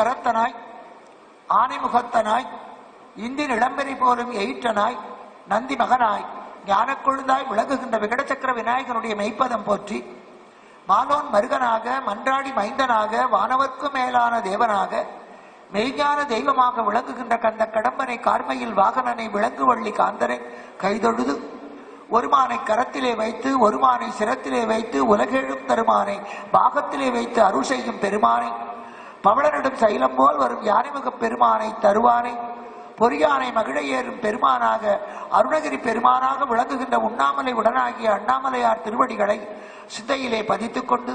கரத்தனாய் ஆனை முகத்தனாய் இந்தின் இளம்பெறி போலும் எயிற்றனாய் நந்தி மகனாய் ஞானக் கொழுந்தாய் விளங்குகின்ற விகடச்சக்கர விநாயகனுடைய மெய்ப்பதம் போற்றி மாலோன் மருகனாக மன்றாடி மைந்தனாக வானவர்க்கும் மேலான தேவனாக மெய்ஞான தெய்வமாக விளங்குகின்ற கந்த கடம்பனை கார்மையில் வாகனனை விளங்குவள்ளி காந்தனை கைதொழுது ஒருமானை கரத்திலே வைத்து ஒருமானை சிரத்திலே வைத்து உலகெழும் தருமானை பாகத்திலே வைத்து அருள் செய்யும் பெருமானை பவளனிடும் சைலம் போல் வரும் யானைமுகப் பெருமானை தருவானை பொறியானை மகிழ ஏறும் பெருமானாக அருணகிரி பெருமானாக விளங்குகின்ற உண்ணாமலை உடனாகிய அண்ணாமலையார் திருவடிகளை சிந்தையிலே பதித்துக் கொண்டு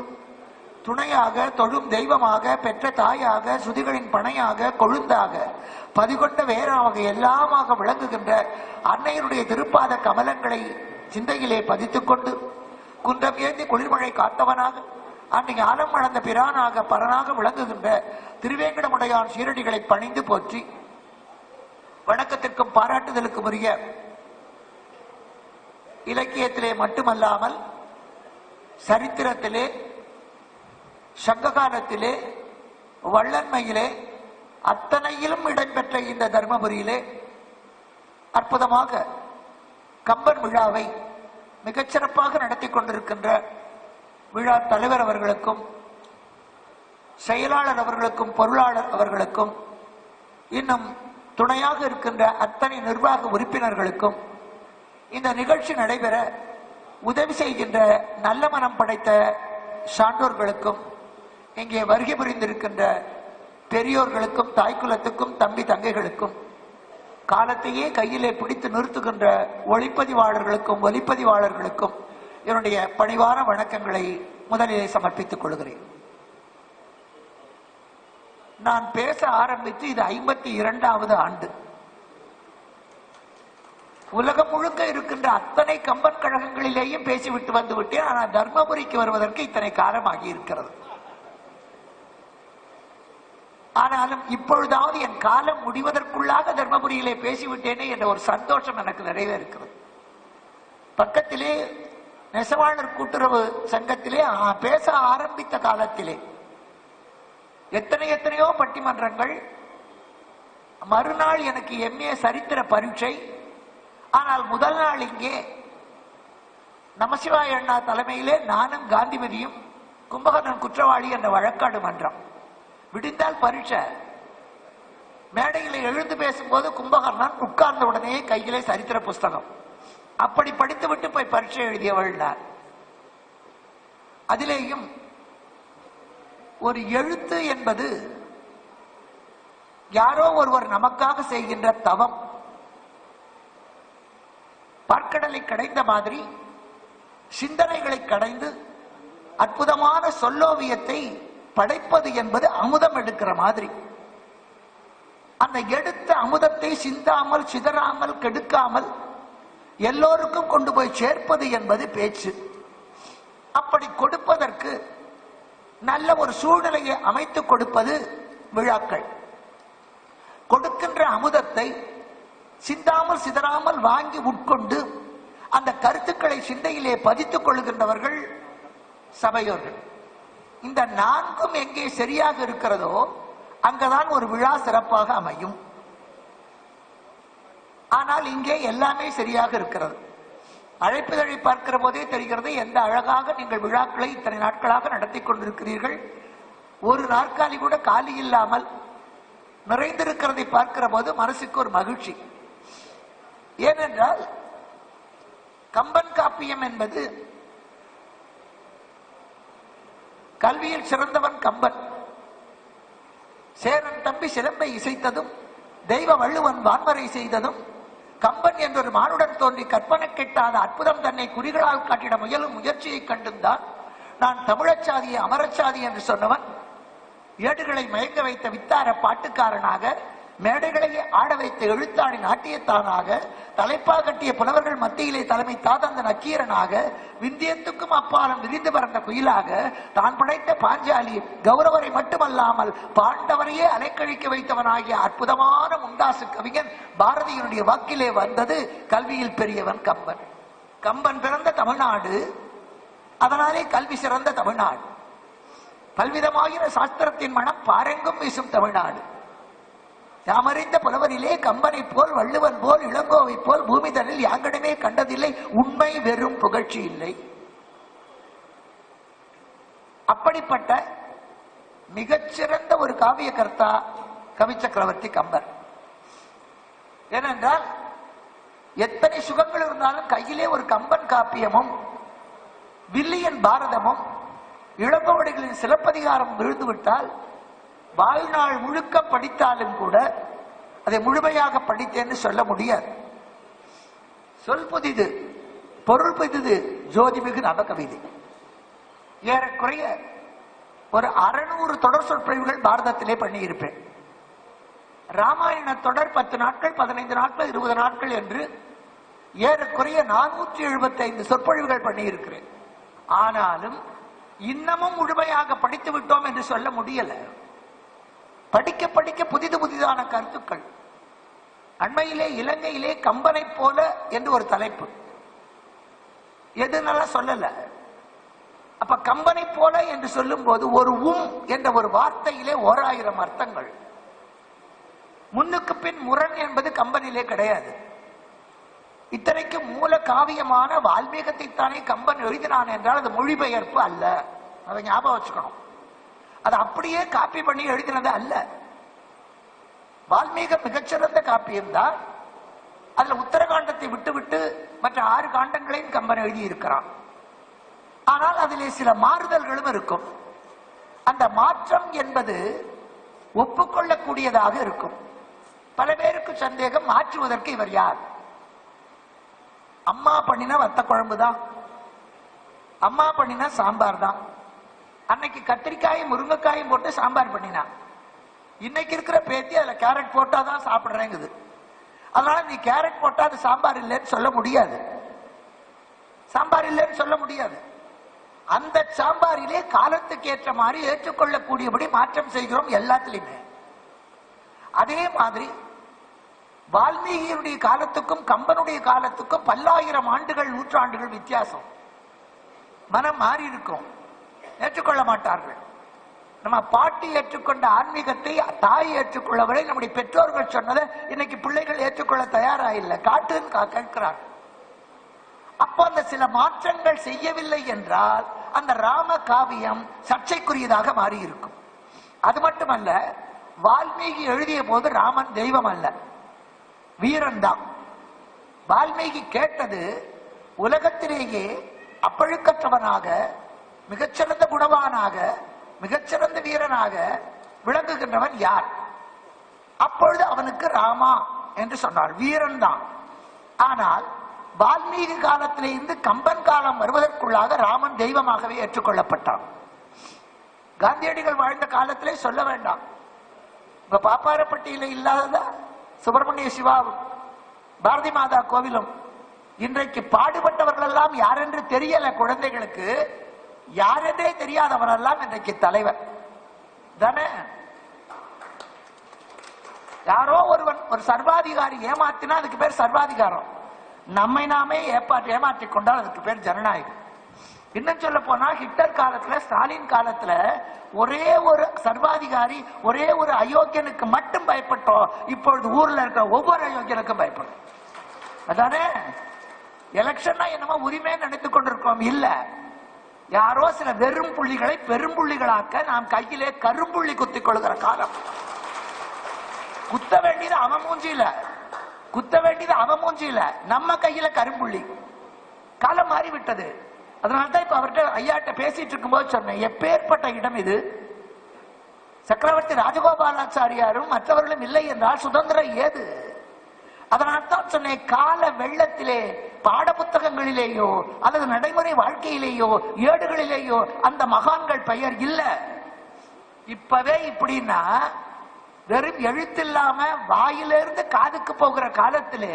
துணையாக தொழும் தெய்வமாக பெற்ற தாயாக சுதிகளின் பனையாக கொழுந்தாக பதிகொண்ட வேறாக எல்லாமாக விளங்குகின்ற அன்னையருடைய திருப்பாத கமலங்களை சிந்தையிலே பதித்துக் கொண்டு குன்றம் ஏந்தி குளிர்மழை காத்தவனாக அன்றைக்கு ஆலம் வளர்ந்த பிரானாக பரனாக விளங்குகின்ற திருவேங்கடமுடையான் சீரடிகளை பணிந்து போற்றி வணக்கத்திற்கும் பாராட்டுதலுக்கும் உரிய இலக்கியத்திலே மட்டுமல்லாமல் சரித்திரத்திலே சங்ககாலத்திலே வள்ளன்மையிலே அத்தனையிலும் இடம்பெற்ற இந்த தர்மபுரியிலே அற்புதமாக கம்பன் விழாவை மிகச்சிறப்பாக நடத்தி கொண்டிருக்கின்ற விழா தலைவர் அவர்களுக்கும் செயலாளர் அவர்களுக்கும் பொருளாளர் அவர்களுக்கும் இன்னும் துணையாக இருக்கின்ற அத்தனை நிர்வாக உறுப்பினர்களுக்கும் இந்த நிகழ்ச்சி நடைபெற உதவி செய்கின்ற நல்ல மனம் படைத்த சான்றோர்களுக்கும் இங்கே வருகை புரிந்திருக்கின்ற பெரியோர்களுக்கும் தாய்க்குலத்துக்கும் தம்பி தங்கைகளுக்கும் காலத்தையே கையிலே பிடித்து நிறுத்துகின்ற ஒளிப்பதிவாளர்களுக்கும் ஒலிப்பதிவாளர்களுக்கும் என்னுடைய பணிவான வணக்கங்களை முதலிலே சமர்ப்பித்துக் கொள்கிறேன். நான் பேச ஆரம்பித்து இது 52வது ஆண்டு. உலகம் முழுக்க இருக்கின்ற அத்தனை கம்பன் கழகங்களிலேயும் பேசிவிட்டு வந்து விட்டேன். ஆனால் தர்மபுரிக்கு வருவதற்கு இத்தனை காலமாகி இருக்கிறது. ஆனாலும் இப்பொழுதாவது என் காலம் முடிவதற்குள்ளாக தர்மபுரியிலே பேசிவிட்டேனே என்ற ஒரு சந்தோஷம் எனக்கு நிறைவே இருக்கிறது. பக்கத்திலே நெசவாளர் கூட்டுறவு சங்கத்திலே பேச ஆரம்பித்த காலத்திலே எத்தனையோ பட்டிமன்றங்கள், மறுநாள் எனக்கு MA சரித்திர பரீட்சை. ஆனால் முதல் நாள் இங்கே நமசிவாய அண்ணா தலைமையிலே நானும் காந்திமதியும் கும்பகர்ணன் குற்றவாளி என்ற வழக்காடு மன்றம். விடிந்தால் பரீட்சை. மேடையில் எழுந்து பேசும்போது கும்பகர்ணன் உட்கார்ந்த உடனே கையிலே சரித்திர புஸ்தகம். அப்படி படித்துவிட்டு போய் பரீட்சை எழுதியவள் நான். அதிலேயும் ஒரு எழுத்து என்பது யாரோ ஒருவர் நமக்காக செய்கின்ற தவம். பார்க்கடலை கடைந்த மாதிரி சிந்தனைகளை கடைந்து அற்புதமான சொல்லோவியத்தை படைப்பது என்பது அமுதம் எடுக்கிற மாதிரி. அந்த எடுத்த அமுதத்தை சிந்தாமல் சிதறாமல் கெடுக்காமல் எல்லோருக்கும் கொண்டு போய் சேர்ப்பது என்பது பேச்சு. அப்படி கொடுப்பதற்கு நல்ல ஒரு சூழ்நிலையை அமைத்துக் கொடுப்பது விழாக்கள். கொடுக்கின்ற அமுதத்தை சிந்தாமல் சிதறாமல் வாங்கி உட்கொண்டு அந்த கருத்துக்களை சிந்தையிலே பதித்துக் கொள்கின்றவர்கள் சபையோர்கள். இந்த 4ம் எங்கே சரியாக இருக்கிறதோ அங்கதான் ஒரு விழா சிறப்பாக அமையும். ஆனால் இங்கே எல்லாமே சரியாக இருக்கிறது. அழைப்புதழை பார்க்கிற போதே தெரிகிறது எந்த அழகாக நீங்கள் விழாக்களை இத்தனை நாட்களாக நடத்தி கொண்டிருக்கிறீர்கள். ஒரு நாற்காலி கூட காலி இல்லாமல் நிறைந்திருக்கிறதை பார்க்கிற போது மனசுக்கு ஒரு மகிழ்ச்சி. ஏனென்றால் கம்பன் காப்பியம் என்பது கல்வியில் சிறந்தவன் கம்பன். சேரன் தம்பி சிலம்பை இசைத்ததும் தெய்வ வள்ளுவன் வான்வரை செய்ததும் கம்பன் என்றொரு மானுடன் தோன்றி கற்பனை கெட்டாத அற்புதம் தன்னை குறிகளால் காட்டிட முயலும் முயற்சியை கண்டுந்தான். நான் தமிழச்சாதியை அமரச்சாதி என்று சொன்னவன் ஏடுகளை மயங்க வைத்த வித்தார பாட்டுக்காரனாக, மேடைகளையே ஆட வைத்த எழுத்தாணி நாட்டியத்தானாக, தலைப்பாக கட்டிய புலவர்கள் மத்தியிலே தலைமை தாதந்த நக்கீரனாக, விந்தியத்துக்கும் அப்பாலும் விரிந்து பறந்த குயிலாக, தான் படைத்த பாஞ்சாலி கௌரவரை மட்டுமல்லாமல் பாண்டவரையே அலைக்கழிக்க வைத்தவனாகிய அற்புதமான முண்டாசு கவிஞன் பாரதியினுடைய வாக்கிலே வந்தது கல்வியில் பெரியவன் கம்பன். கம்பன் பிறந்த தமிழ்நாடு, அதனாலே கல்வி சிறந்த தமிழ்நாடு. பல்விதமாகிற சாஸ்திரத்தின் மனம் பாரெங்கும் வீசும் தமிழ்நாடு. யாமறிந்த புலவரிலே கம்பனை போல் வள்ளுவன் போல் இளங்கோவை போல் பூமிதனில் யாங்கடமே கண்டதில்லை, உண்மை வெறும் புகழ்ச்சி இல்லை. அப்படிப்பட்ட மிகச்சிறந்த ஒரு காவிய கர்த்தா கவி சக்கரவர்த்தி கம்பர். ஏனென்றால் எத்தனை சுகங்கள் இருந்தாலும் கையிலே ஒரு கம்பன் காப்பியமும் வில்லியன் பாரதமும் இளங்கோவடிகளின் சிலப்பதிகாரம் விழுந்துவிட்டால் வாழ்நாள் முழுக்க படித்தாலும் கூட அதை முழுமையாக படித்தேன்னு சொல்ல முடியாது. சொல் புதிது, பொருள் புதிது, ஜோதிமிகு நவகவிதை. ஏறக்குறைய ஒரு 600 தொடர் சொற்பொழிவுகள் பாரதத்திலே பண்ணி இருப்பேன். ராமாயண தொடர் 10 நாட்கள், 15 நாட்கள், 20 நாட்கள் என்று ஏறக்குறைய 475 சொற்பொழிவுகள் பண்ணி இருக்கிறேன். ஆனாலும் இன்னமும் முழுமையாக படித்து விட்டோம் என்று சொல்ல முடியல. படிக்க படிக்க புதிது புதிதான கருத்துக்கள். அண்மையிலே இலங்கையிலே கம்பனை போல என்று ஒரு தலைப்பு, எது நல்லா சொல்லல. அப்ப கம்பனை போல என்று சொல்லும் போது ஒரு என்ற ஒரு வார்த்தையிலே 1000 அர்த்தங்கள். முன்னுக்கு பின் முரண் என்பது கம்பனிலே கிடையாது. இத்தனைக்கு மூல காவியமான வால்மீகத்தை தானே கம்பன் எழுதினான் என்றால் அது மொழிபெயர்ப்பு அல்ல. அதை ஞாபகம் வச்சுக்கணும். அது அப்படியே காப்பி பண்ணி எழுதினது அல்ல. வால்மீக மிகச்சிறந்த காப்பியம் தான். அதுல உத்தரகாண்டத்தை விட்டுவிட்டு மற்ற 6 காண்டங்களையும் கம்பன் எழுதி இருக்கிறான். ஆனால் அதிலே சில மாறுதல்களும் இருக்கும். அந்த மாற்றம் என்பது ஒப்புக்கொள்ளக்கூடியதாக இருக்கும். பல பேருக்கு சந்தேகம், மாற்றுவதற்கு இவர் யார்? அம்மா பண்ணின வத்த குழம்பு தான், அம்மா பண்ணின சாம்பார் தான். அன்னைக்கு கத்திரிக்காயும் முருங்கைக்காயும் போட்டு சாம்பார் பண்ணினா, இன்னைக்கு இருக்கிற பேத்தி அதுல கேரட் போட்டாதான் சாப்பிடுறேங்குது. அதனால நீ கேரட் போட்டா அது சாம்பார் இல்லைன்னு சொல்ல முடியாது. சாம்பார் இல்லைன்னு சொல்ல முடியாது. அந்த சாம்பாரிலே காலத்துக்கு ஏற்ற மாதிரி ஏற்றுக்கொள்ளக்கூடியபடி மாற்றம் செய்கிறோம் எல்லாத்திலுமே. அதே மாதிரி வால்மீகியுடைய காலத்துக்கும் கம்பனுடைய காலத்துக்கும் பல்லாயிரம் ஆண்டுகள், நூற்றாண்டுகள் வித்தியாசம். மனம் மாறி இருக்கும், ஏற்றுக்கொள்ள மாட்டார்கள். நம்ம பாட்டி ஏற்றுக்கொண்ட ஆன்மீகத்தை தாய் ஏற்றுக்கொள்ளவரை நம்முடைய பெற்றோர்கள் சொன்னதை இன்னைக்கு பிள்ளைகள் ஏற்றுக்கொள்ள தயாரா இல்லை, காட்டுன்னு கேட்கிறார். அப்போ அந்த சில மாற்றங்கள் செய்யவில்லை என்றால் அந்த ராம காவியம் சர்ச்சைக்குரியதாக மாறி இருக்கும். அது மட்டுமல்ல, வால்மீகி எழுதிய போது ராமன் தெய்வம் அல்ல, வீரன் தான். வால்மீகி கேட்டது உலகத்திலேயே அப்பழுக்கற்றவனாக, மிகச்சிறந்த குணவானாக, மிகச்சிறந்த வீரனாக விளங்குகின்றவன் யார்? அப்பொழுது அவனுக்கு ராமா என்று சொன்னார். வீரன் தான். ஆனால் வால்மீகி காலத்திலே இருந்து கம்பன் காலம் வருவதற்குள்ளாக ராமன் தெய்வமாகவே ஏற்றுக்கொள்ளப்பட்டான். காந்தியடிகள் வாழ்ந்த காலத்திலே சொல்ல வேண்டாம். உங்க பாப்பாரப்பட்டியில இல்லாததா சுப்பிரமணிய சிவாவும் பாரதி மாதா கோவிலும் இன்றைக்கு பாடுபட்டவர்கள் எல்லாம் யாரென்று தெரியல. குழந்தைகளுக்கு யாரென்றே தெரியாதவரெல்லாம் இன்றைக்கு தலைவர் தானே. யாரோ ஒருவன் ஒரு சர்வாதிகாரி ஏமாத்தினா அதுக்கு பேர் சர்வாதிகாரம். நம்மை நாமே ஏமாற்றிக் கொண்டால் அதுக்கு பேர் ஜனநாயகம். இன்னும் சொல்ல போனா ஹிட்லர் காலத்துல, ஸ்டாலின் காலத்துல ஒரே ஒரு சர்வாதிகாரி, ஒரே ஒரு அயோக்கியனுக்கு மட்டும் பயப்பட்டோம். இப்பொழுது ஊர்ல இருக்கிற ஒவ்வொரு அயோக்கியனுக்கும் பயப்படும். அதானே எலெக்ஷன்னா என்னமோ உரிமை நினைத்துக் கொண்டிருக்கோம். இல்ல, யாரோ சில வெறும் புள்ளிகளை பெரும் புள்ளிகளாக்க நாம் கையிலே கரும்புள்ளி குத்திக் கொள்கிற காலம். குத்த வேண்டியது அவன் மூஞ்சியில, குத்த வேண்டியது அவன் மூஞ்சியில, நம்ம கையில கரும்புள்ளி. காலம் மாறிவிட்டது. அதனால்தான் இப்ப அவர்கிட்ட ஐயாட்ட பேசிட்டு இருக்கும் போது சொன்னேன், எப்பேற்பட்ட இடம் இது. சக்கரவர்த்தி ராஜகோபாலாச்சாரியாரும் மற்றவர்களும் இல்லை என்றால் சுதந்திரம் ஏது? அதனால்தான் சொன்னேன், கால வெள்ளத்திலே பாட புத்தகங்களிலேயோ அல்லது நடைமுறை வாழ்க்கையிலேயோ ஏடுகளிலேயோ அந்த மகான்கள் பெயர் இல்ல. இப்பவே இப்படின்னா வெறும் எழுத்தில்லாம வாயிலிருந்து காதுக்கு போகிற காலத்திலே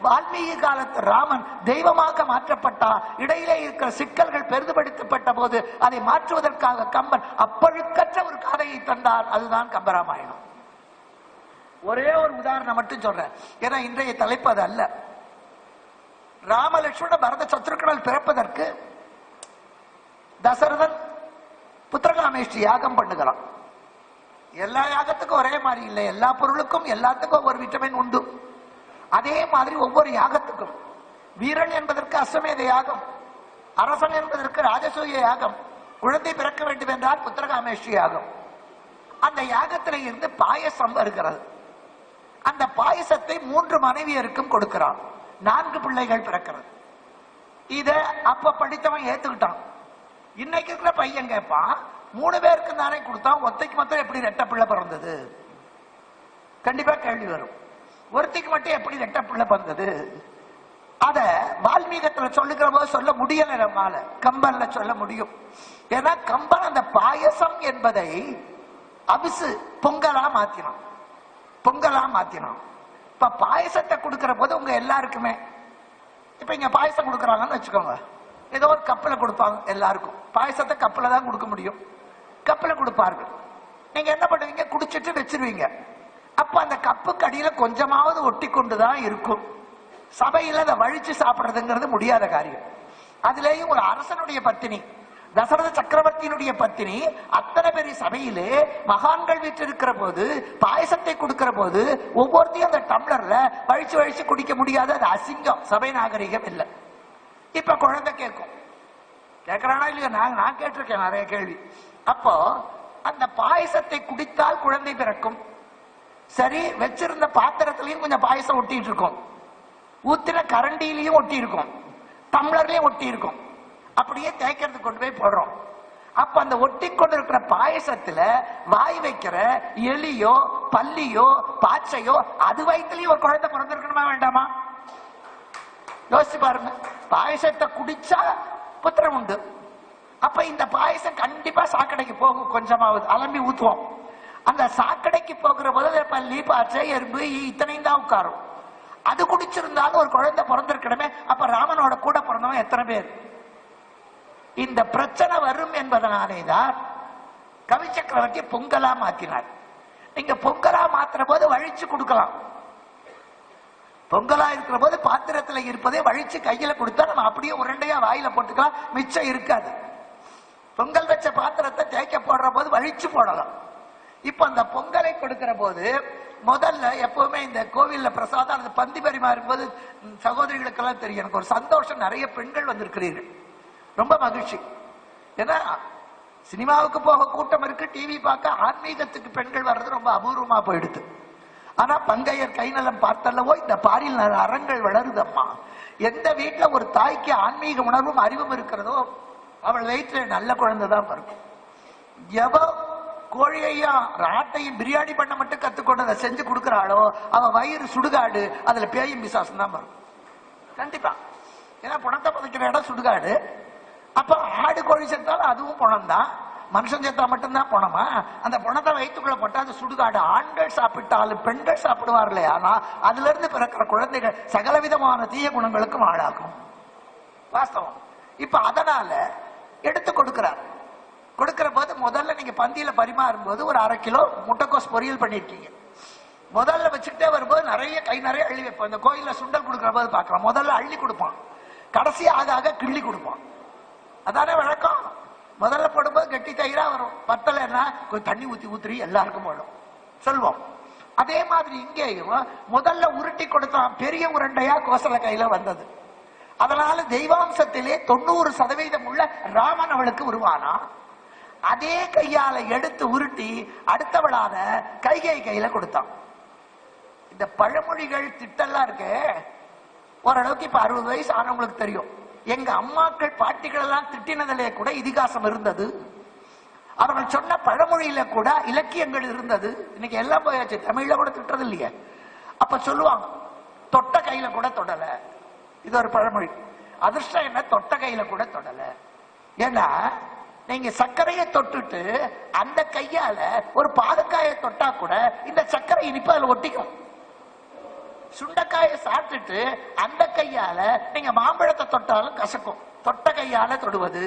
வால்மீகி காலத்து ராமன் தெய்வமாக மாற்றப்பட்டா. இடையிலே இருக்கிற சிக்கல்கள் பெரிதுபடுத்தப்பட்ட போது அதை மாற்றுவதற்காக கம்பன் அப்பழுக்கற்ற ஒரு கதையை தந்தார். அதுதான் கம்பராமாயணம். ஒரே ஒரு உதாரணம் மட்டும் சொல்றேன், ஏன்னா இன்றைய தலைப்பு அது அல்ல. ராமலட்சுமண பரத சத்ருக்கனால் பிறப்பதற்கு தசரதன் புத்திரகாமேஷ்டி யாகம் பண்ணுகிறான். எல்லா யாகத்துக்கும் ஒரே மாதிரி இல்லை, எல்லா பொருளுக்கும் எல்லாத்துக்கும் ஒரு விட்டமின் உண்டு. அதே மாதிரி ஒவ்வொரு யாகத்துக்கும் வீரன் என்பதற்கு அஸ்வமேத யாகம், அரசன் என்பதற்கு ராஜசூய யாகம், குழந்தை பிறக்க வேண்டும் என்றால் புத்திரகாமேஷ்டி யாகம். அந்த யாகத்தில இருந்து பாயசம் வருகிறது. அந்த பாயசத்தை 3 மனைவியருக்கும் கொடுக்கிறான். 4 பிள்ளைகள் பிறக்கிறது. இத அப்ப படித்தவன் ஏத்துக்கிட்டான். இன்னைக்கு இருக்கிற பையன் கேட்பான், 3 பேருக்கு தானே கொடுத்தான், ஒத்தைக்கு மாத்திரம் எப்படி ரெட்ட பிள்ளை பிறந்தது? கண்டிப்பா கேள்வி வரும். ஒருத்திக்கு மட்டும் எப்படி ரெட்ட பிள்ளை பிறந்தது? அத வால்மீகத்துல சொல்லுகிற போது சொல்ல முடியல, நம்மால கம்பன்ல சொல்ல முடியும். ஏன்னா கம்பன் அந்த பாயசம் என்பதை அபிசு பொங்கலா மாத்தினான். இப்ப பாயசத்தை கொடுக்கிற போது உங்க எல்லாருக்குமே, இப்ப இங்க பாயசம் கொடுக்கறாங்கன்னு வச்சுக்கோங்க, ஏதோ ஒரு கப்பல கொடுப்பாங்க. எல்லாருக்கும் பாயசத்தை கப்பல தான் கொடுக்க முடியும். கப்பல கொடுப்பார்கள். நீங்க என்ன பண்ணுவீங்க? குடிச்சிட்டு வச்சிருவீங்க. அப்ப அந்த கப்புக்கு அடியில கொஞ்சமாவது ஒட்டி கொண்டுதான் இருக்கும். சபையில அதை வழிச்சு சாப்பிடுறதுங்கிறது முடியாத காரியம். அதுலேயும் ஒரு அரசனுடைய பத்தினி, தசரத சக்கரவர்த்தியினுடைய பத்தினி, அத்தனை பெரிய சபையிலே மகான்கள் வீற்றிருக்கிற போது பாயசத்தை கொடுக்கிற போது ஒவ்வொருத்தையும் அந்த டம்ளர்ல வழிச்சு வழிச்சு குடிக்க முடியாது. அது அசிங்கம், சபை நாகரிகம் இல்லை. இப்ப குழந்தை கேட்கிறானா இல்லையா? நான் கேட்டிருக்கேன் நிறைய கேள்வி. அப்போ அந்த பாயசத்தை குடித்தால் குழந்தை பிறக்கும். சரி, வச்சிருந்த பாத்திரத்திலையும் கொஞ்சம் பாயசம் ஒட்டிட்டு இருக்கும், ஊத்தின கரண்டியிலையும் ஒட்டி இருக்கும், டம்ளர்லயும் ஒட்டி இருக்கும். அப்படியே தேய்க்கிறதுக்கு கொண்டு போய் போடுறோம். அப்ப அந்த ஒட்டி கொண்டு இருக்கிற பாயசத்துல வாய் வைக்கிற எலியோ பல்லியோ பாச்சையோ அது வயிற்றுலயும் ஒரு குழந்தை பிறந்திருக்கணுமா வேண்டாமா? யோசிச்சு பாருங்க. பாயசத்தை குடிச்சா புத்திரம் உண்டு. அப்ப இந்த பாயசம் கண்டிப்பா சாக்கடைக்கு போகும். கொஞ்சமாவது அலம்பி ஊத்துவோம். அந்த சாக்கடைக்கு போகிற போது பல்லி பாச்சை எறும்பு இத்தனையும் தான் உட்காரும். அது குடிச்சிருந்தாலும் ஒரு குழந்தை பிறந்திருக்கணுமே. அப்ப ராமனோட கூட பிறந்தவன் எத்தனை பேர்? இந்த பிரச்சனை வரும் என்பதனாலேதான் கவி சக்கரவர்த்தி பொங்கலா மாத்தினார். நீங்க பொங்கலா மாத்துற போது வழிச்சு கொடுக்கலாம். பொங்கலா இருக்கிற போது பாத்திரத்துல இருப்பதை வழிச்சு கையில கொடுத்தா நம்ம அப்படியே உருண்டையா வாயில போட்டுக்கலாம், மிச்சம் இருக்காது. பொங்கல் வச்ச பாத்திரத்தை தேய்க்க போடுற போது வழிச்சு போடலாம். இப்ப அந்த பொங்கலை கொடுக்கிற போது முதல்ல எப்பவுமே இந்த கோவில்ல பிரசாதம் அந்த பந்தி பரிமாறும் போது சகோதரிகளுக்கெல்லாம் தெரியும், எனக்கு ஒரு சந்தோஷம், நிறைய பெண்கள் வந்திருக்கிறீர்கள், ரொம்ப மகிழ்ச்சி. ஏன்னா சினிமாவுக்கு போக கூட்டம் இருக்கு, டிவி பார்க்க ஆன்மீகத்துக்கு பெண்கள் வர்றது ரொம்ப அபூர்வமா போயிடுது. ஆனா பங்கையர் கை நலம் பார்த்தல்லவோ இந்த பாரில் அறங்கள் வளருதம்மா. எந்த வீட்டுல ஒரு தாய்க்கு ஆன்மீக உணர்வும் அறிவும் இருக்கிறதோ அவள் வயிற்றுல நல்ல குழந்தைதான் பிறக்கும். எவ கோழியையும் ஆட்டையும் பிரியாணி பண்ண மட்டும் கத்துக்கொண்டு அதை செஞ்சு கொடுக்கிறாளோ அவ வயிறு சுடுகாடு, அதுல பேயும் பிசாசம் தான் வரும் கண்டிப்பா. ஏன்னா பணத்தை புதைக்கிற இடம் சுடுகாடு. அப்ப ஆடு கோழி செத்தாலும் அதுவும் பணம் தான், மனுஷன் செத்தா மட்டும்தான் பணமா? அந்த பணத்தை வயிற்றுக்குள்ள போட்டா அது சுடுகாடு. ஆண்கள் சாப்பிட்டாலும் பெண்கள் சாப்பிடுவார்களே, ஆனா அதுல இருந்து பிறக்கிற குழந்தைகள் சகலவிதமான தீய குணங்களுக்கும் ஆளாகும். வாஸ்தவம். இப்ப அதனால எடுத்து கொடுக்கிறார். கொடுக்கிற போது முதல்ல நீங்க பந்தியில பரிமாறும் போது ஒரு 1/2 கிலோ முட்டைக்கோஸ் பொரியல் பண்ணிருக்கீங்க. முதல்ல வச்சுக்கிட்டே வரும்போது நிறைய கை நிறைய அள்ளி வைப்போம். இந்த கோயில்ல சுண்டல் கொடுக்கிற போது பாக்கலாம், முதல்ல அள்ளி கொடுப்பான், கடைசி ஆக கிள்ளி கொடுப்பான். அதானே வழக்கம். முதல்ல போடும்போது கெட்டி தயிரா வரும், பத்தலைன்னா கொஞ்சம் தண்ணி ஊத்தி எல்லாருக்கும் போடும் சொல்வோம். அதே மாதிரி இங்கேயும் முதல்ல உருட்டி கொடுத்தான், பெரிய உருண்டையா கோசல கையில வந்தது. அதனால தெய்வாம்சத்திலே 90% உள்ள ராமன் அவளுக்கு உருவானா. அதே கையால எடுத்து உருட்டி அடுத்தவளான கைகை கையில கொடுத்தான். இந்த பழமொழிகள் திட்டெல்லாம் இருக்கு ஓரளவுக்கு. இப்ப 60 வயசு ஆனவங்களுக்கு தெரியும், எங்க அம்மாக்கள் பாட்டிகள் எல்லாம் திட்டினதிலே கூட இதிகாசம் இருந்தது. அவர்கள் சொன்ன பழமொழியில கூட இலக்கியங்கள் இருந்தது. இன்னைக்கு எல்லாம் போயாச்சு, தமிழ்ல கூட திட்டுறது இல்லையே. அப்ப சொல்லுவாங்க, தொட்ட கையில கூட தொடல. இது ஒரு பழமொழி. அதிர்ஷ்டம் என்ன, தொட்ட கையில கூட தொடல. ஏன்னா நீங்க சர்க்கரையை தொட்டுட்டு அந்த கையால ஒரு பாகக்காயை தொட்டா கூட இந்த சர்க்கரை இனிப்பு அதுல ஒட்டிக்கும். சுண்டைக்காயை சாப்பிட்டுட்டு அந்த கையால நீங்க மாம்பழத்தை தொட்டாலும் கசக்கும். தொட்ட கையால தொடுவது.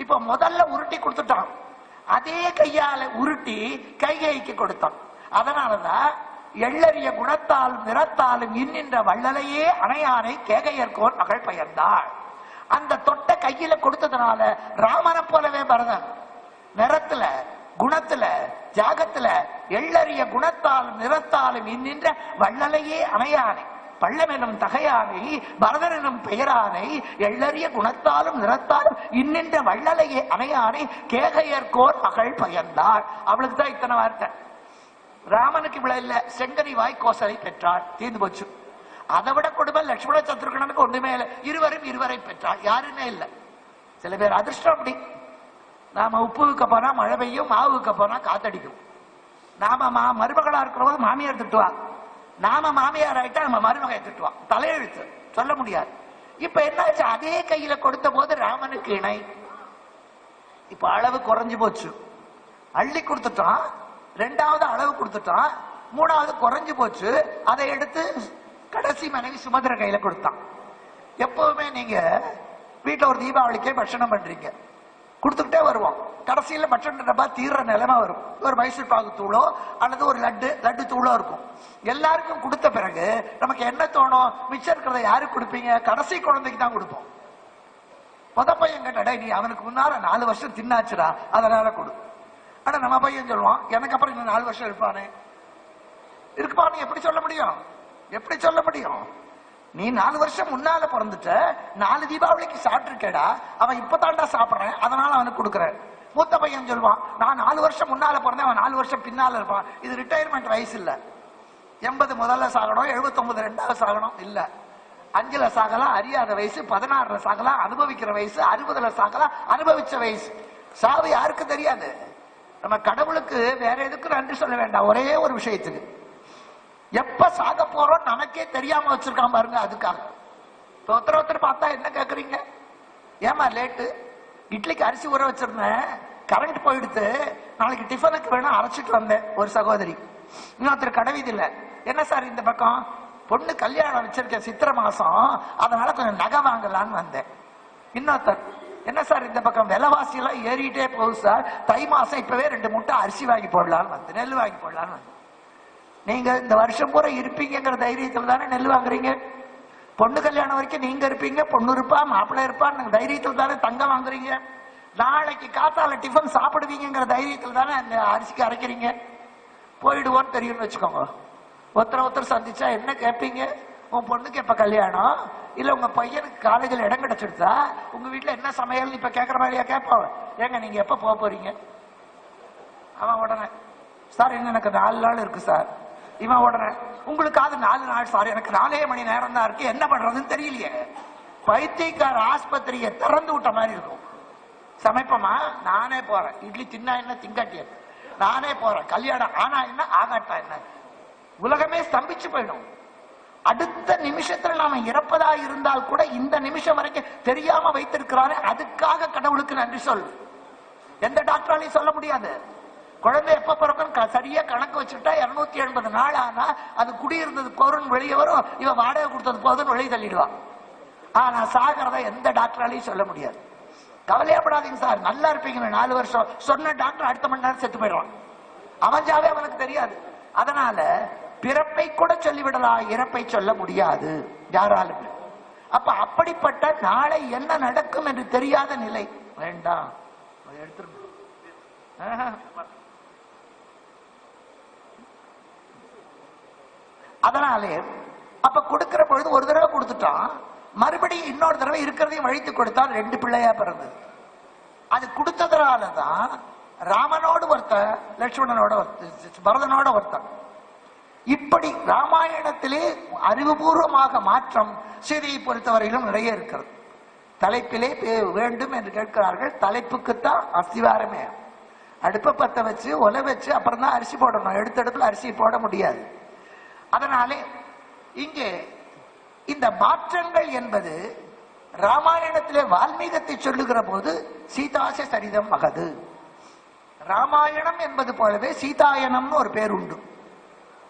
இப்ப முதல்ல உருட்டி கொடுத்துட்டான், அதே கையால உருட்டி கைகைக்கு கொடுத்தான். அதனாலதான் எள்ளறிய குணத்தாலும் நிறத்தாலும் இன்னின்ற வள்ளலையே அணையானை கேகையர்கோன் மகள் பெயர்ந்தாள். அந்த தொட்ட கையில கொடுத்ததுனால ராமனை போலவே பரதன் நிறத்துல, குணத்துல, ஜாகத்துல எள்ளறிய குணத்தாலும் நிறத்தாலும் இன்னின்ற வள்ளலையே அமையானை, பள்ளமெனும் தகையானை, பரதனும் பெயரானை, எள்ளறிய குணத்தாலும் நிறத்தாலும் இன்னின்ற வள்ளலையே அமையானை, கேகையர்கோர் மகள் பயந்தாள். அவளுக்கு தான் இத்தனை வார்த்தை. ராமனுக்கு இவ்வளவு இல்ல, செங்கனி வாய் கோசலை பெற்றாள், தீர்ந்து போச்சு. அதை விட கொடுமை லட்சுமண சத்ருகனுக்கு ஒண்ணுமே இல்லை, இருவரும் இருவரை பெற்றாள், யாருமே இல்லை. சில பேர் அதிர்ஷ்டம் அப்படி. நாம உப்பு வைக்க போனா மழை பெய்யும், மாவு வைக்க போனா காத்தடிக்கும். நாம மருமகளா இருக்கிற போது மாமியார் திட்டுவா, நாம மாமியார் ஆயிட்டா நம்ம மருமகையை திட்டுவா. தலையெழுத்து சொல்ல முடியாது. இப்ப என்னாச்சு, அதே கையில கொடுத்த போது ராமனுக்கு இணை. இப்ப அளவு குறைஞ்சு போச்சு, அள்ளி கொடுத்துட்டான். ரெண்டாவது அளவு கொடுத்துட்டான், மூணாவது குறைஞ்சு போச்சு. அதை எடுத்து கடைசி மனைவி சுமந்திர கையில கொடுத்தான். எப்பவுமே நீங்க வீட்டுல ஒரு தீபாவளிக்கே பட்சணம் பண்றீங்க, கொடுத்துக்கிட்டே வருவோம். கடைசியில பட்சண டப்பா தீர்ற நிலைமை வரும். ஒரு மைசூர் பாகு தூளோ அல்லது ஒரு லட்டு தூளோ இருக்கும். எல்லாருக்கும் கொடுத்த பிறகு நமக்கு என்ன தோணும், மிச்சம் இருக்கிறத யாருக்கு கொடுப்பீங்க? கடைசி குழந்தைக்கு தான் கொடுப்போம். முத பையன் கேட்டா, நீ அவனுக்கு முன்னால 4 வருஷம் தின்னாச்சுடா, அதனால கொடு. ஆனா நம்ம பையன் சொல்லுவான், எனக்கு அப்புறம் இன்னும் 4 வருஷம் இருப்பானே. இருப்பான்னு எப்படி சொல்ல முடியும்? எப்படி சொல்ல முடியும்? நீ 4 வருஷம் முன்னால பிறந்துட்ட, 4 தீபாவளிக்கு சாப்பிட்டுருக்கேடா, அவன் இப்பதான்டா சாப்பிடுறேன், அதனால அவனுக்கு கொடுக்குறேன். மூத்த பையன் சொல்லுவான், நான் 4 வருஷம் முன்னால பிறந்தேன், அவன் 4 வருஷம் பின்னால இருப்பான். இது ரிட்டையர்மெண்ட் வயசு இல்ல. 80 முதல்ல சாகணும், 79 ரெண்டாவது சாகணும் இல்ல. 5ல சாகலாம் அறியாத வயசு, 16ல சாகலாம் அனுபவிக்கிற வயசு, 60ல சாகலாம் அனுபவிச்ச வயசு. சாவு யாருக்கு தெரியாது. நம்ம கடவுளுக்கு வேற எதுக்கு நன்றி சொல்ல வேண்டாம், ஒரே ஒரு விஷயத்துக்கு, எப்ப சாக போறோம் நமக்கே தெரியாம வச்சிருக்கான் பாருங்க. அதுக்காக ஒருத்தர் பார்த்தா என்ன கேக்குறீங்க, ஏமா லேட்டு, இட்லிக்கு அரிசி ஊற வச்சிருந்தேன், கரண்ட் போயிடுத்து, நாளைக்கு டிஃபனுக்கு வேணும் அரைச்சிட்டு வந்தேன். ஒரு சகோதரி. இன்னொருத்தர் கடைவீதி இல்ல, என்ன சார் இந்த பக்கம், பொண்ணு கல்யாணம் வச்சிருக்கேன் சித்திரை மாசம், அதனால கொஞ்சம் நகை வாங்கலான்னு வந்தேன். இன்னொருத்தர், என்ன சார் இந்த பக்கம் விலைவாசி எல்லாம் ஏறிட்டே போகுது சார், தை மாசம் இப்பவே 2 மூட்டை அரிசி வாங்கி போடலான்னு வந்து, நெல் வாங்கி போடலான்னு வந்து. நீங்க இந்த வருஷம் பூரா இருப்பீங்கிற தைரியத்துல தானே நெல் வாங்குறீங்க. பொண்ணு கல்யாணம் வரைக்கும் நீங்க இருப்பீங்க, பொண்ணு இருப்பா மாப்பிள்ளை இருப்பா தைரியத்துல தானே தங்கம் வாங்குறீங்க. நாளைக்கு காத்தால டிஃபன் சாப்பிடுவீங்கிற தைரியத்துல தானே அந்த அரிசிக்கு அரைக்கிறீங்க. போயிடுவோன்னு தெரியும்னு வச்சுக்கோங்க. ஒருத்தர் சந்திச்சா என்ன கேட்பீங்க, உன் பொண்ணுக்கு எப்ப கல்யாணம், இல்ல உங்க பையனுக்கு காலேஜில் இடம் கிடைச்சிருந்தா உங்க வீட்டுல என்ன சமையல் இப்ப கேட்கற மாதிரியா கேட்பாங்க. ஏங்க நீங்க எப்ப போக போறீங்க? அவன் உடனே, சார் என்ன எனக்கு 4 நாள் இருக்கு சார். இவன் உடனே, உங்களுக்கு அது 4 நாள் சார், எனக்கு 4 மணி நேரம் தான் இருக்கு, என்ன பண்றதுன்னு தெரியலையே. பைத்தியக்கார ஆஸ்பத்திரியை திறந்து விட்ட மாதிரி இருக்கும். சமைப்பமா, நானே போறேன். இட்லி தின்னா என்ன திங்காட்டிய, நானே போறேன். கல்யாணம் ஆனா என்ன ஆகாட்டா என்ன, உலகமே ஸ்தம்பிச்சு போயிடும். அடுத்த நிமிஷத்துல நாம இறப்பதா இருந்தால் கூட இந்த நிமிஷம் வரைக்கும் தெரியாம வைத்திருக்கிறாரு. அதுக்காக கடவுளுக்கு நன்றி சொல். எந்த டாக்டராலையும் சொல்ல முடியாது. குழந்தை எப்ப பிறக்கும் சரியா கணக்கு வச்சுட்டா 280 நாள் ஆனா அது குடியிருந்தது போறன்னு வெளியே வரும், இவன் வாடகை கொடுத்தது போதுன்னு வெளியே தள்ளிடுவான். ஆனா சாகிறத எந்த டாக்டராலையும் சொல்ல முடியாது. கவலையப்படாதீங்க சார், நல்லா இருப்பீங்க 4 வருஷம் சொன்ன டாக்டர் அடுத்த மணி நேரம் செத்து போயிடுவான். அவஞ்சாவே அவனுக்கு தெரியாது. அதனால பிறப்பை கூட சொல்லிவிடலாம், இறப்பை சொல்ல முடியாது யாராலும். அப்ப அப்படிப்பட்ட நாளை என்ன நடக்கும் என்று தெரியாத நிலை வேண்டாம். எடுத்துருங்க. அதனாலே அப்ப கொடுக்கிற பொழுது ஒரு தடவை கொடுத்துட்டான், மறுபடியும் இன்னொரு தடவை இருக்கிறதையும் வழித்து கொடுத்தான். 2 பிள்ளையா பிறந்தது. அது கொடுத்ததுனாலதான் ராமனோடு ஒருத்தன், லட்சுமணனோட ஒருத்தன், பரதனோட ஒருத்தன். இப்படி ராமாயணத்திலே அறிவுபூர்வமாக மாற்றம் சீதையை பொறுத்தவரையிலும் நிறைய இருக்கிறது. தலைப்பிலே வேண்டும் என்று கேட்கிறார்கள். தலைப்புக்குத்தான் அஸ்திவாரமே. அடுப்பை பத்த வச்சு ஒலை வச்சு அப்புறம் தான் அரிசி போடணும். எடுத்தடுப்புல அரிசி போட முடியாது. அதனாலே இங்கே இந்த மாற்றங்கள் என்பது ராமாயணத்திலே வால்மீகத்தை சொல்லுகிற போது சீதாச சரிதம் மகது. ராமாயணம் என்பது போலவே சீதாயனம்னு ஒரு பேர் உண்டு.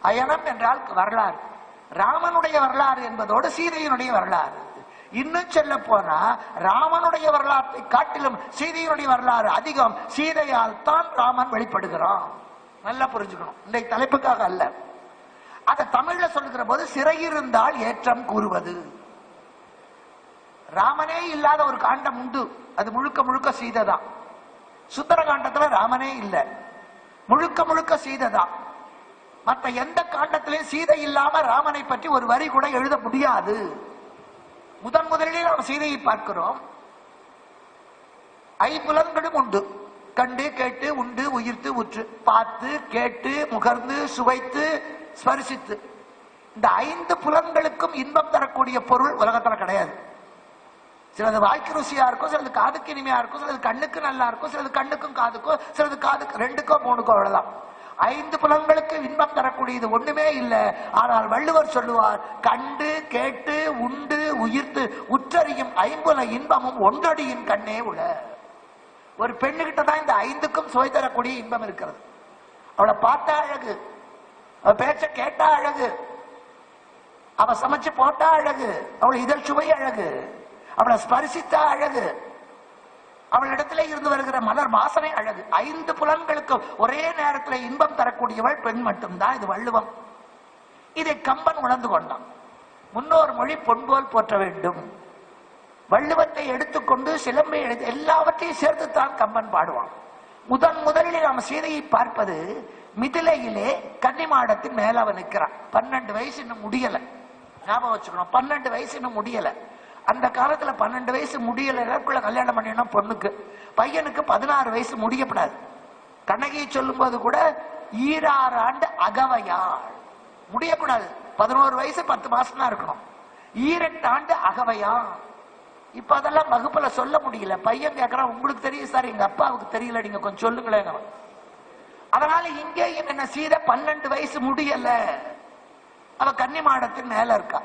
அயனம் என்றால் வரலாறு. ராமனுடைய வரலாறு என்பதோடு சீதையினுடைய வரலாறு. இன்னும் சொல்ல போனா ராமனுடைய வரலாற்றை காட்டிலும் சீதையினுடைய வரலாறு அதிகம். சீதையால் தான் ராமன் வெளிப்படுகிறான். நல்லா புரிஞ்சுக்கணும். இந்த தலைப்புக்காக அல்ல. அத தமிழ்ல சொல்லுகிற போது சிறையிருந்தால் ஏற்றம் கூறுவது. ராமனே இல்லாத ஒரு காண்டம் உண்டு, அது முழுக்க முழுக்க சீதை தான். சுந்தரகாண்டத்துல ராமனே இல்ல, முழுக்க முழுக்க சீதை தான். மற்ற எந்த காண்டத்திலையும் சீதை இல்லாம ராமனை பற்றி ஒரு வரி கூட எழுத முடியாது. முதலிலே நாம் சீதையை பார்க்கிறோம். ஐம்புலன்களும் உண்டு. கண்டு கேட்டு உண்டு உயிர்த்து உற்று பார்த்து கேட்டு முகர்ந்து சுவைத்து ஸ்பரிசித்து, இந்த 5 புலன்களுக்கும் இன்பம் தரக்கூடிய பொருள் உலகத்துல கிடையாது. சிலது வாய்க்கு ருசியா இருக்கும், சிலது காதுக்கு இனிமையா இருக்கும், சிலது கண்ணுக்கு நல்லா இருக்கும், சிலது கண்ணுக்கும் காதுக்கும், சிலது காதுக்கு 2க்கோ 3க்கோ அவ்வளவுதான். 5 புலன்களுக்கு இன்பம் தரக்கூடியது ஒண்ணுமே இல்லை. ஆனால் வள்ளுவர் சொல்லுவார், கண்டு கேட்டு உண்டு உயிர்த்து உற்றறியும் 5 இன்பமும் ஒன்றடியின் கண்ணே உள. ஒரு பெண்ணுகிட்ட தான் இந்த 5க்கும் சுவை தரக்கூடிய இன்பம் இருக்கிறது. அவளை பார்த்தா அழகு, அவ பேச்ச கேட்டா அழகு, அவ சமைச்சு போட்டா அழகு, அவள் இதழ் சுவை அழகு, அவளை ஸ்பரிசித்தா அழகு, அவளிடத்திலே இருந்து வருகிற மலர் வாசனை அழகு. 5 புலன்களுக்கு ஒரே நேரத்தில் இன்பம் தரக்கூடியவள் பெண் மட்டும்தான். இது வள்ளுவம். இதை கம்பன் உணர்ந்து கொண்டான். முன்னோர் மொழி பொன்போல் போற்ற வேண்டும். வள்ளுவத்தை எடுத்துக்கொண்டு சிலம்பை எடுத்து எல்லாவற்றையும் சேர்த்துத்தான் கம்பன் பாடுவான். முதலில் நாம் சீதையை பார்ப்பது மிதிலையிலே கன்னிமாடத்தின் மேல அவன் நிற்கிறான். 12 வயசு இன்னும் முடியல. ஞாபகம் வச்சுக்கணும், 12 வயசு இன்னும் முடியல. அந்த காலத்துல 12 வயசு முடியல கல்யாணம் பண்ணினா பொண்ணுக்கு. பையனுக்கு 16 வயசு முடியப்படாது. கண்ணகியை சொல்லும் போது கூட 16 ஆண்டு அகவையாள் முடியக்கூடாது. 11 வயசு 10 மாசம் தான் இருக்கணும். 18 ஆண்டு அகவையாள். இப்ப அதெல்லாம் வகுப்புல சொல்ல முடியல. பையன் கேட்கறான், உங்களுக்கு தெரியும் சார், எங்க அப்பாவுக்கு தெரியல, நீங்க கொஞ்சம் சொல்லுங்களேன். அதனால இங்கேயும் என்ன சீதை 12 வயசு முடியல, அவ கன்னிமாடத்தின் மேல இருக்கா.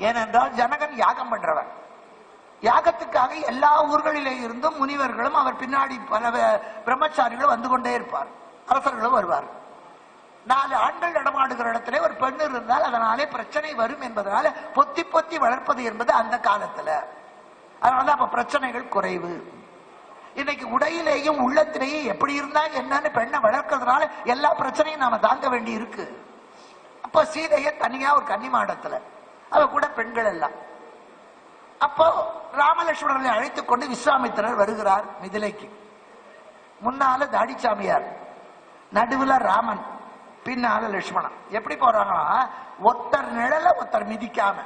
ஏனென்றால் ஜனகன் யாகம் பண்றவன். யாகத்துக்காக எல்லா ஊர்களிலே இருந்தும் முனிவர்களும் அவர் பின்னாடி பல பிரம்மச்சாரிகளும் வந்து கொண்டே இருப்பார். அரசர்களும் வருவார். 4 ஆண்கள் நடமாடுகிற இடத்துல ஒரு பெண் இருந்தால் அதனாலே பிரச்சனை வரும் என்பதனால பொத்தி பொத்தி வளர்ப்பது என்பது அந்த காலத்துல. அதனால அப்ப பிரச்சனைகள் குறைவு. இன்னைக்கு உடையிலேயும் உள்ளத்திலேயும் எப்படி இருந்தா என்னன்னு பெண்ணை வளர்க்கறதுனால எல்லா பிரச்சனையும் நாம தாங்க வேண்டி இருக்கு. அப்ப சீதைய தனியா ஒரு கன்னிமாடத்துல, அவ கூட பெண்கள் எல்லாம். அப்போ ராமலட்சுமணர்களை அழைத்துக் கொண்டு விஸ்வாமித்திரர் வருகிறார் மிதிலைக்கு. முன்னால தாடிச்சாமியார், நடுவுல ராமன், பின்னால லட்சுமணன். எப்படி போறாங்கன்னா, ஒருத்தர் நிழல ஒருத்தர் மிதிக்காம.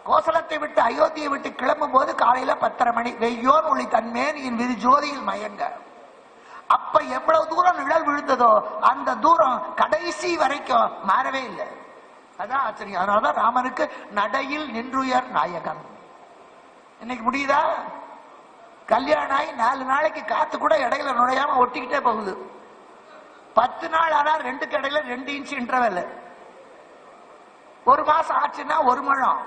கோசலத்தை விட்டு அயோத்தியை விட்டு கிளம்பும் போது காலையில 10:30 மணி. வெய்யோன் ஒளி தன்மேனியின் விதி ஜோதியில் மயங்க. அப்ப எவ்வளவு தூரம் நிழல் விழுந்ததோ அந்த தூரம் கடைசி வரைக்கும் மாறவே இல்லை. அதான் ஆச்சரியம். அதனாலதான் ராமனுக்கு நடையில் நின்றுயர் நாயகன். இன்னைக்கு முடியுதா? கல்யாணம் ஆகி 4 நாளைக்கு காத்து கூட இடையில நுழையாம ஒட்டிக்கிட்டே போகுது. 10 நாள் ஆனா 2க்கு இடையில 2 இன்ச் இன்டர்வெல். 1 மாசம் ஆச்சுன்னா 1 முழம்.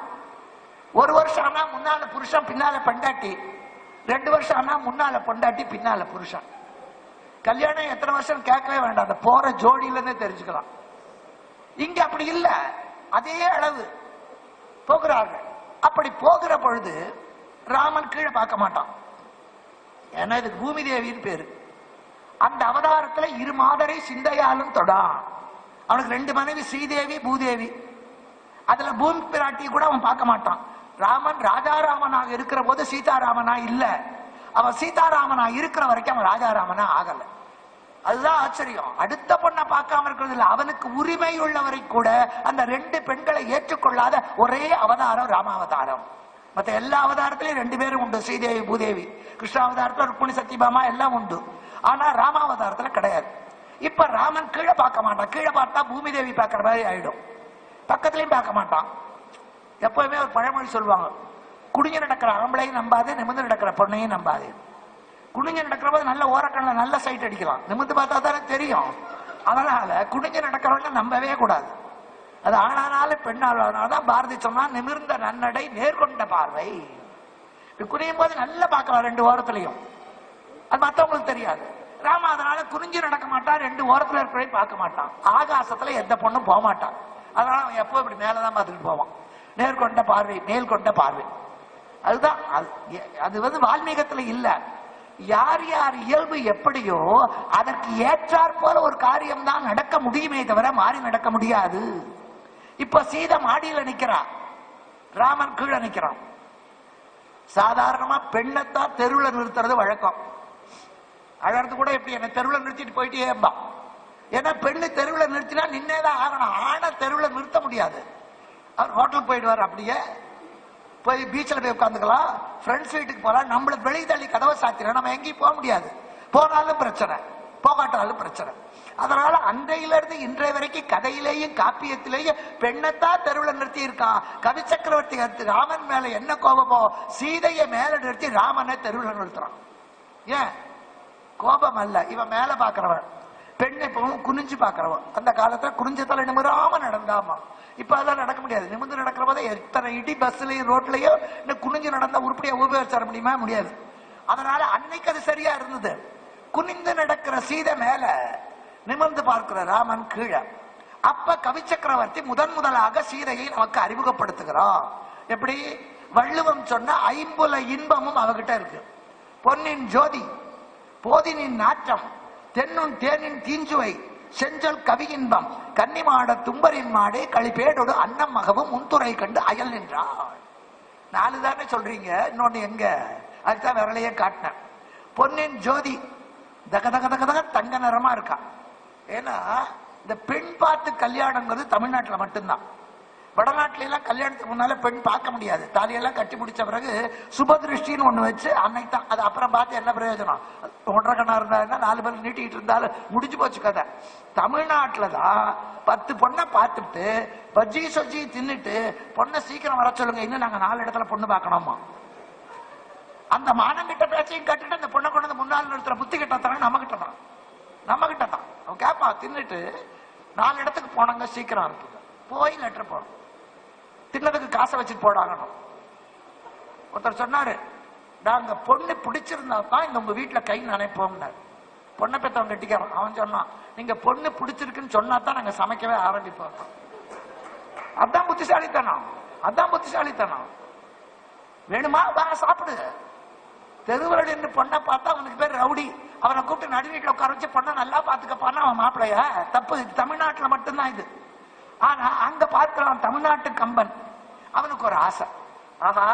1 வருஷம் ஆனா முன்னால புருஷன் பின்னால பொண்டாட்டி. 2 வருஷம் ஆனா முன்னால பொண்டாட்டி பின்னால புருஷன். கல்யாணம் எத்தனை வருஷம் கேட்கவே வேண்டாம், அந்த போற ஜோடியில தெரிஞ்சுக்கலாம். இங்க அப்படி இல்ல, அதே அளவு போகிறார்கள். அப்படி போகிற பொழுது ராமன் கீழே பார்க்க மாட்டான். ஏன்னா இதுக்கு பூமி தேவின்னு பேரு. அந்த அவதாரத்துல 2 மாதரை சிந்தையாலும் தொடான். அவனுக்கு 2 மனைவி, ஸ்ரீதேவி பூதேவி. அதுல பூமி பிராட்டி கூட அவன் பார்க்க மாட்டான். ராமன் ராஜாராமனாக இருக்கிற போது சீதாராமனா இல்ல, அவன் சீதாராமனா இருக்கிற வரைக்கும் அவன் ராஜாராமனா ஆகல. அதுதான் ஆச்சரியம். அடுத்த பொண்ணை பார்க்காம இருக்கிறது இல்ல, அவனுக்கு உரிமை உள்ளவரை கூட அந்த 2 பெண்களை ஏற்றுக்கொள்ளாத ஒரே அவதாரம் ராமாவதாரம். மற்ற எல்லா அவதாரத்திலையும் 2 பேரும் உண்டு, ஸ்ரீதேவி பூதேவி. கிருஷ்ணாவதாரத்துல ருக்மிணி சத்யபாமா எல்லாம் உண்டு. ஆனா ராமாவதாரத்துல கிடையாது. இப்ப ராமன் கீழே பார்க்க மாட்டான். கீழே பார்த்தா பூமி தேவி பார்க்கிற மாதிரி ஆயிடும். பக்கத்திலையும் பார்க்க மாட்டான். எப்பவுமே ஒரு பழமொழி சொல்லுவாங்க, குடிஞ்சு நடக்கிற ஆம்பளையும் நம்பாது, நிமிர்ந்து நடக்கிற பொண்ணையும் நம்பாது. குடிஞ்சு நடக்கிற போது நல்ல ஓரக்கண்ணில் நல்ல சைட் அடிக்கலாம், நிமிர்ந்து பார்த்தா தானே தெரியும். அதனால குடிஞ்சு நடக்கிறவங்க நம்பவே கூடாது. அது ஆனாலும் பெண்ணாலும் பாரதி சொன்னா, நிமிர்ந்த நன்னடை நேர்கொண்ட பார்வை. குனியும் போது நல்லா பார்க்கலாம் 2 ஓரத்திலையும். அது மற்றவங்களுக்கு தெரியாது. ராம அதனால குறிஞ்சி நடக்க மாட்டான், 2 ஓரத்துல இருக்கிற பார்க்க மாட்டான். ஆகாசத்துல எந்த பொண்ணும் போக மாட்டான். அதனால அவன் எப்போ இப்படி மேலதான் பார்த்துட்டு போவான். நேர்கொண்ட பார்வை, மேல் கொண்ட பார்வை. அதுதான் அது வால்மீகத்துல இல்ல. யார் யார் இயல்பு எப்படியோ அதற்கு ஏற்றாற் போல ஒரு காரியம் தான் நடக்க முடியுமே தவிர மாறி நடக்க முடியாது. இப்ப சீதை மாடியில நிக்கிறா, ராமன் கீழே நிக்கிறான். சாதாரணமா பெண்ணைத்தான் தெருவில் நிறுத்துறது வழக்கம். அழறது கூட எப்படி என்ன தெருவில் நிறுத்திட்டு போயிட்டேம்பா. ஏன்னா பெண்ணு தெருவில் நிறுத்தினா நின்னேதான் ஆகணும். ஆணை தெருவில் நிறுத்த முடியாது. அவர் ஹோட்டலுக்கு போயிடுவார், அப்படியே போய் பீச்சில் போய் உட்காந்துக்கலாம், ஃப்ரெண்ட்ஸ் வீட்டுக்கு போகலாம். நம்மளுக்கு வெளியே தள்ளி கதவை சாத்தினா நம்ம எங்கேயும் போக முடியாது. போனாலும் பிரச்சனை, போகாட்டாலும் பிரச்சனை. அதனால அன்றையில இருந்து இன்றைய வரைக்கும் கதையிலேயும் காப்பியத்திலேயும் பெண்ணைத்தான் தெருவில் நிறுத்தி இருக்கான். கவி சக்கரவர்த்தி ராமன் மேல என்ன கோபமோ சீதையை மேல நிறுத்தி ராமனை தெருவில் நிறுத்துறான். ஏன் கோபம் அல்ல, இவன் மேல பாக்குறவன், பெண்ணை குனிஞ்சு பாக்குறவன். அந்த காலத்துல குனிஞ்ச தலை நிமிராம நடந்தாமா. இப்ப அதெல்லாம் நடக்க முடியாது. நிமிர்ந்து நடக்கிற போதே எத்தனை இடி பஸ்லயும் ரோட்லயும் இன்னும் குனிஞ்சு நடந்தா உருப்படியா உபயோகிச்சிட முடியுமா? முடியாது. அதனால அன்னைக்கு அது சரியா இருந்தது. குனிந்து நடக்கிற சீதை மேல, நிமிர்ந்து பார்க்கிற ராமன் கீழே. அப்ப கவி சக்கரவர்த்தி முதலாக சீதையை நமக்கு அறிமுகப்படுத்துகிறான். எப்படி? வள்ளுவம் சொன்ன ஐம்புல இன்பமும் அவகிட்ட இருக்கு. பொன்னின் ஜோதி, போதினின் நாற்றம், தென்னும் தேனின் தீஞ்சுவை, செஞ்சொல் கவி இன்பம், கன்னிமாட தும்பரின் மாடே களிப்பேடோடு அன்னம் மகவும் முன்துறை கண்டு அயல் நின்றாள். 4 தானே சொல்றீங்க, இன்னொன்னு எங்க? அதுதான் விரலையே காட்டினேன். பொன்னின் ஜோதி தக தக தக தக தங்க நிறமா இருக்கா. ஏன்னா இந்த பெண் பார்த்து கல்யாணங்கிறது தமிழ்நாட்டில் மட்டும்தான். வடநாட்டில எல்லாம் கல்யாணத்துக்கு முன்னால பெண் பார்க்க முடியாது. தாலியெல்லாம் கட்டி முடிச்ச பிறகு சுபதிருஷ்டின்னு ஒண்ணு வச்சு அன்னைக்கு தான். அது அப்புறம் பார்த்து என்ன பிரயோஜனம்? 1.5 கண்ணா இருந்தா 4 பேர் நீட்டிட்டு இருந்தாலும் முடிஞ்சு போச்சு கதை. தமிழ்நாட்டுலதான் 10 பொண்ணை பார்த்துட்டு பஜ்ஜி சொஜ்ஜி தின்னுட்டு பொண்ணை சீக்கிரம் வர சொல்லுங்க, இன்னும் நாங்க 4 இடத்துல பொண்ணு பார்க்கணுமா. அந்த மானங்கிட்ட பேச்சையும் கட்டுட்டு அந்த பொண்ணை கொண்டு வந்து முன்னாள் நிறுத்துற புத்தி கிட்ட தராங்க. நம்ம கிட்ட தான் அவன் கேப்பா. தின்னுட்டு 4 இடத்துக்கு போனாங்க, சீக்கிரம் இருக்குது, போய் லெட்டர் போறோம், தின்னதுக்கு காசை வச்சுட்டு போடாங்கணும். ஒருத்தர் சொன்னாரு, நாங்க பொண்ணு பிடிச்சிருந்தா தான் இந்த உங்க வீட்டுல கை நினைப்போம். பொண்ணை பெற்றவங்க கட்டிக்கிறோம். அவன் சொன்னான், நீங்க பொண்ணு பிடிச்சிருக்குன்னு சொன்னா தான் நாங்க சமைக்கவே ஆரம்பிப்போம். அதான் புத்திசாலித்தனம். வேணுமா வா சாப்பிடு. தெருவில் நின்று பொண்ணை பார்த்தா அவனுக்கு பேர் ரவுடி. அவனை கூப்பிட்டு நடு வீட்டுல உட்கார வச்சு பொண்ணை நல்லா பாத்துக்கப்பான்னா அவன் மாப்பிளைய. தப்பு. தமிழ்நாட்டுல மட்டும்தான் இது. ஆனா அங்க பார்க்கிறான் தமிழ்நாட்டு கம்பன். அவனுக்கு ஒரு ஆசை, ஆனா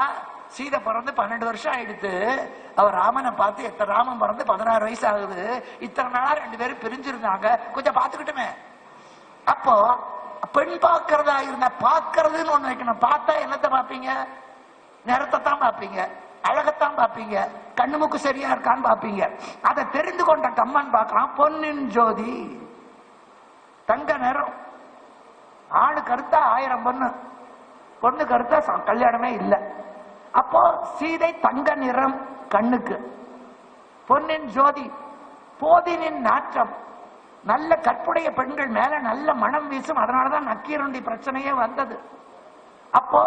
சீதை பிறந்து 12 வருஷம் ஆயிடுத்து, அவர் ராமனை பார்த்து எத்தனை ராமன் பிறந்து 16 வயசு ஆகுது, இத்தனை நாளா 2 பேரும் பிரிஞ்சிருந்தாங்க, கொஞ்சம் பாத்துக்கிட்டுமே. அப்போ பெண் பார்க்கறதா இருந்த பார்க்கறதுன்னு ஒண்ணு வைக்கணும். பார்த்தா என்னத்தை பார்ப்பீங்க? நிறத்தை தான் பார்ப்பீங்க, அழகத்தான் பார்ப்பீங்க, கண்ணுமுக்கு சரியா இருக்கான்னு பார்ப்பீங்க. அதை தெரிந்து கொண்ட கம்மன் பார்க்கிறான், பொன்னின் ஜோதி தங்க நிறம். ஆணு கருத்தா 1000 பொண்ணு, பொண்ணு கருத்தா கல்யாணமே இல்லை. அப்போ சீதை தங்க நிறம் கண்ணுக்கு, பொன்னின் ஜோதி, போதினின் நாற்றம், நல்ல கற்புடைய பெண்கள் மேல நல்ல மனம் வீசும். அதனாலதான் நக்கீரனுடைய பிரச்சனையே வந்தது. அப்போ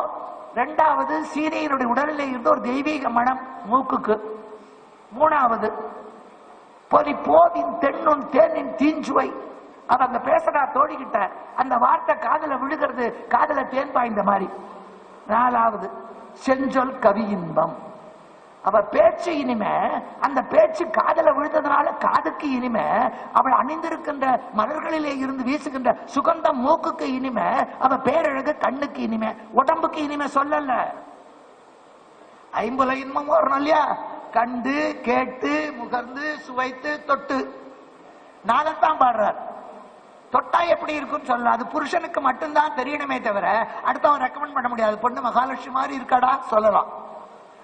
2வது சீதையினுடைய உடலில் இருந்து ஒரு தெய்வீக மனம் மூக்குக்கு. 3வது போதின் தென்னும் தேனின் தீஞ்சுவை. அவ அங்க பேசுறா தோழிக்கிட்ட, அந்த வார்த்தை காதல விழுகிறது, காதல தேன் பாய்ந்த மாதிரி. 4வது செஞ்சொல் கவி இன்பம். அவ பேச்சு இனிமே, அந்த பேச்சு காதல விழுந்ததுனால காதுக்கு இனிமே, அவள் அணிந்திருக்கின்ற மலர்களிலே இருந்து வீசுகின்ற சுகந்தம் மூக்குக்கு இனிமே, அவ பேரழகு கண்ணுக்கு இனிமே, உடம்புக்கு இனிமே. சொல்லல, 50 இன்பம் வரணும் இல்லையா? கண்டு கேட்டு முகர்ந்து சுவைத்து தொட்டு 4 பாடுறார். தொட்டா எப்படி இருக்குன்னு சொல்லலாம். அது புருஷனுக்கு மட்டும்தான் தெரியணுமே தவிர அடுத்தவன் ரெக்கமெண்ட் பண்ண முடியாது. பொண்ணு மகாலட்சுமி மாதிரி இருக்காடா சொல்லலாம்.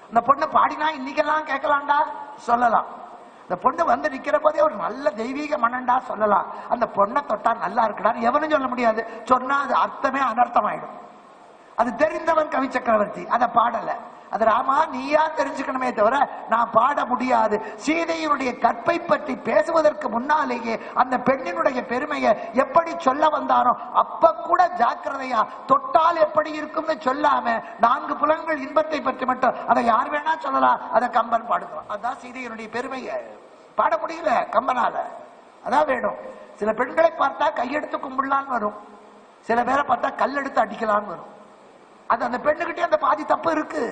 இந்த பொண்ணு பாடினா இன்னைக்கெல்லாம் கேட்கலாம்டா சொல்லலாம். இந்த பொண்ணு வந்து நிக்கிற போதே ஒரு நல்ல தெய்வீக மனண்டா சொல்லலாம். அந்த பொண்ணை தொட்டா நல்லா இருக்குடான்னு எவனும் சொல்ல முடியாது. சொன்னா அது அர்த்தமே அனர்த்தமாயிடும். அது தெரிந்தவன் கவி சக்கரவர்த்தி, அதை பாடல. அது ராமா நீயா தெரிஞ்சுக்கணுமே தவிர நான் பாட முடியாது. சீதையினுடைய கற்பை பற்றி பேசுவதற்கு முன்னாலேயே அந்த பெண்ணினுடைய பெருமையை எப்படி சொல்ல வந்தாரோ அப்ப கூட ஜாக்கிரதையா தொட்டால் எப்படி இருக்கும்னு சொல்லாம 4 புலன்கள் இன்பத்தை பற்றி மட்டும் அதை யார் வேணா சொல்லலாம். அதை கம்பன் பாடுகிறான். அதான் சீதையினுடைய பெருமையை பாட முடியல கம்பனால. அதான் வேணும். சில பெண்களை பார்த்தா கையெடுத்து கும்பிடலான்னு வரும், சில பேரை பார்த்தா கல் எடுத்து அடிக்கலான்னு வரும். அது அந்த பெண்ணுகிட்டே அந்த பாதி தப்பு இருக்கு.